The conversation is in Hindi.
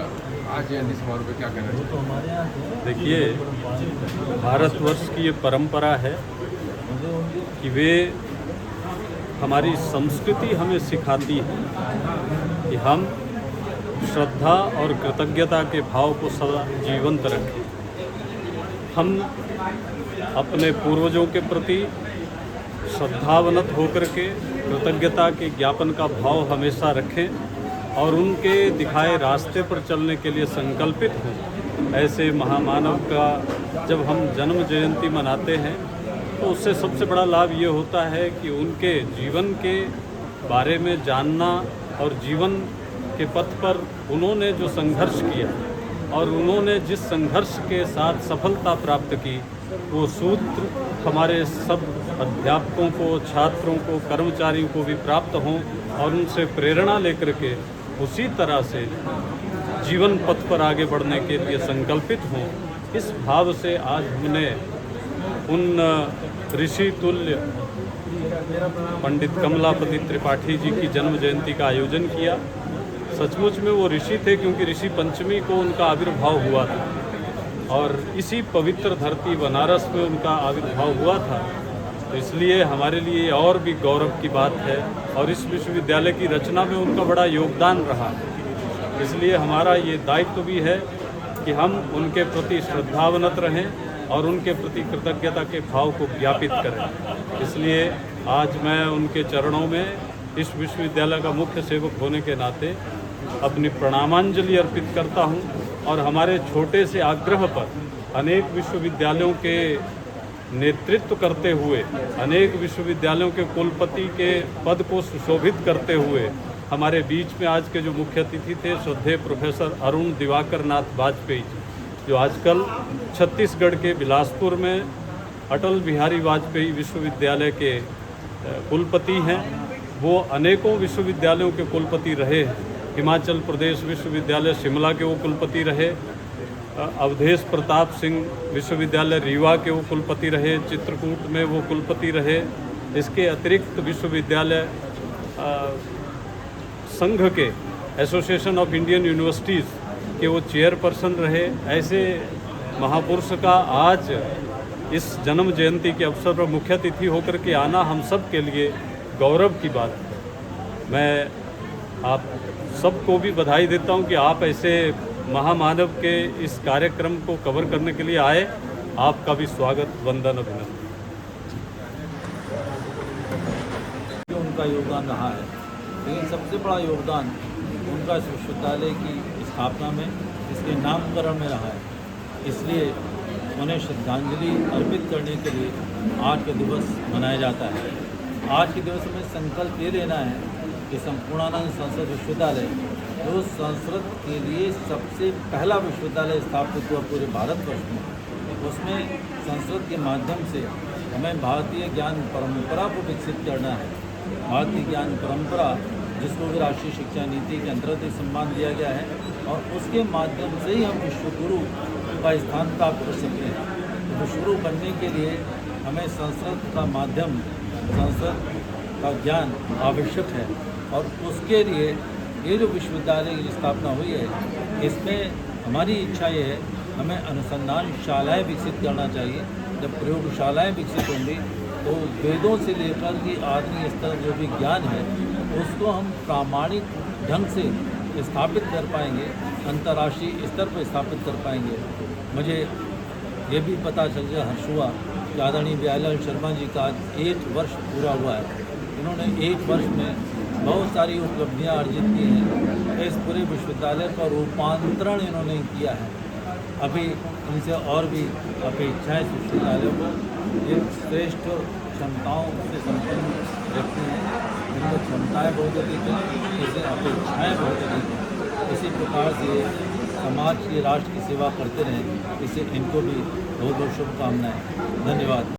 आज जयंती समारोह पे क्या कहना चाहिए? देखिए, भारतवर्ष की ये परंपरा है कि वे हमारी संस्कृति हमें सिखाती है कि हम श्रद्धा और कृतज्ञता के भाव को सदा जीवंत रखें। हम अपने पूर्वजों के प्रति श्रद्धावनत होकर के कृतज्ञता के ज्ञापन का भाव हमेशा रखें और उनके दिखाए रास्ते पर चलने के लिए संकल्पित हों। ऐसे महामानव का जब हम जन्म जयंती मनाते हैं तो उससे सबसे बड़ा लाभ ये होता है कि उनके जीवन के बारे में जानना और जीवन के पथ पर उन्होंने जो संघर्ष किया और उन्होंने जिस संघर्ष के साथ सफलता प्राप्त की, वो सूत्र हमारे सब अध्यापकों को, छात्रों को, कर्मचारियों को भी प्राप्त हों और उनसे प्रेरणा लेकर के उसी तरह से जीवन पथ पर आगे बढ़ने के लिए संकल्पित हों। इस भाव से आज हमने उन ऋषि तुल्य पंडित कमलापति त्रिपाठी जी की जन्म जयंती का आयोजन किया। सचमुच में वो ऋषि थे, क्योंकि ऋषि पंचमी को उनका आविर्भाव हुआ था और इसी पवित्र धरती बनारस में उनका आविर्भाव हुआ था। तो इसलिए हमारे लिए और भी गौरव की बात है और इस विश्वविद्यालय की रचना में उनका बड़ा योगदान रहा। इसलिए हमारा ये दायित्व भी है कि हम उनके प्रति श्रद्धावनत रहें और उनके प्रति कृतज्ञता के भाव को ज्ञापित करें। इसलिए आज मैं उनके चरणों में इस विश्वविद्यालय का मुख्य सेवक होने के नाते अपनी प्रणामांजलि अर्पित करता हूं और हमारे छोटे से आग्रह पर अनेक विश्वविद्यालयों के नेतृत्व करते हुए, अनेक विश्वविद्यालयों के कुलपति के पद को सुशोभित करते हुए हमारे बीच में आज के जो मुख्य अतिथि थे श्रद्धेय प्रोफेसर अरुण दिवाकर नाथ वाजपेयी जी, जो आजकल छत्तीसगढ़ के बिलासपुर में अटल बिहारी वाजपेयी विश्वविद्यालय के कुलपति हैं। वो अनेकों विश्वविद्यालयों के कुलपति रहे हैं। हिमाचल प्रदेश विश्वविद्यालय शिमला के वो कुलपति रहे, अवधेश प्रताप सिंह विश्वविद्यालय रीवा के वो कुलपति रहे, चित्रकूट में वो कुलपति रहे। इसके अतिरिक्त विश्वविद्यालय संघ के एसोसिएशन ऑफ इंडियन यूनिवर्सिटीज़ के वो चेयरपर्सन रहे। ऐसे महापुरुष का आज इस जन्म जयंती के अवसर पर मुख्य अतिथि होकर के आना हम सब के लिए गौरव की बात है। मैं आप सबको भी बधाई देता हूं कि आप ऐसे महामानव के इस कार्यक्रम को कवर करने के लिए आए। आपका भी स्वागत, वंदन, अभिनंदन। उनका योगदान रहा है, लेकिन सबसे बड़ा योगदान उनका इस विश्वविद्यालय की स्थापना में, इसके नामकरण में रहा है। इसलिए उन्हें श्रद्धांजलि अर्पित करने के लिए आज का दिवस मनाया जाता है। आज के दिवस में संकल्प ये लेना है कि संपूर्णानंद संस्कृत विश्वविद्यालय, जो संस्कृत के लिए सबसे पहला विश्वविद्यालय स्थापित हुआ पूरे भारतवर्ष में, उसमें संस्कृत के माध्यम से हमें भारतीय ज्ञान परंपरा को विकसित करना है। भारतीय ज्ञान परंपरा, जिसको भी राष्ट्रीय शिक्षा नीति के अंतर्गत सम्मान दिया गया है, और उसके माध्यम से ही हम विश्वगुरु का स्थान प्राप्त कर सकते हैं। विश्वगुरु बनने के लिए हमें संस्कृत का माध्यम, संस्कृत का ज्ञान आवश्यक है, और उसके लिए ये जो विश्वविद्यालय की स्थापना हुई है, इसमें हमारी इच्छा ये है, हमें अनुसंधान शालाएँ विकसित करना चाहिए। जब प्रयोगशालाएँ विकसित होंगी तो वेदों से लेकर के आधुनिक स्तर जो भी ज्ञान है, उसको हम प्रामाणिक ढंग से स्थापित कर पाएंगे, अंतर्राष्ट्रीय स्तर पर स्थापित कर पाएंगे। मुझे ये भी पता चल गया, हर्ष हुआ कि आदरणीय बिहारीलाल शर्मा जी का आज 1 वर्ष पूरा हुआ है। इन्होंने 1 वर्ष में बहुत सारी उपलब्धियां अर्जित की हैं। इस पूरे विश्वविद्यालय का रूपांतरण इन्होंने किया है। अभी इनसे और भी अपेक्षाएँ इस विश्वविद्यालय को, ये श्रेष्ठ क्षमताओं से संपन्न व्यक्ति हैं, इनको क्षमताएँ बहुत अधिक हैं, इसे अपेक्षाएँ बहुत अधिक हैं। इसी प्रकार से समाज की, राष्ट्र की सेवा करते रहें, इसे इनको भी बहुत बहुत शुभकामनाएँ। धन्यवाद।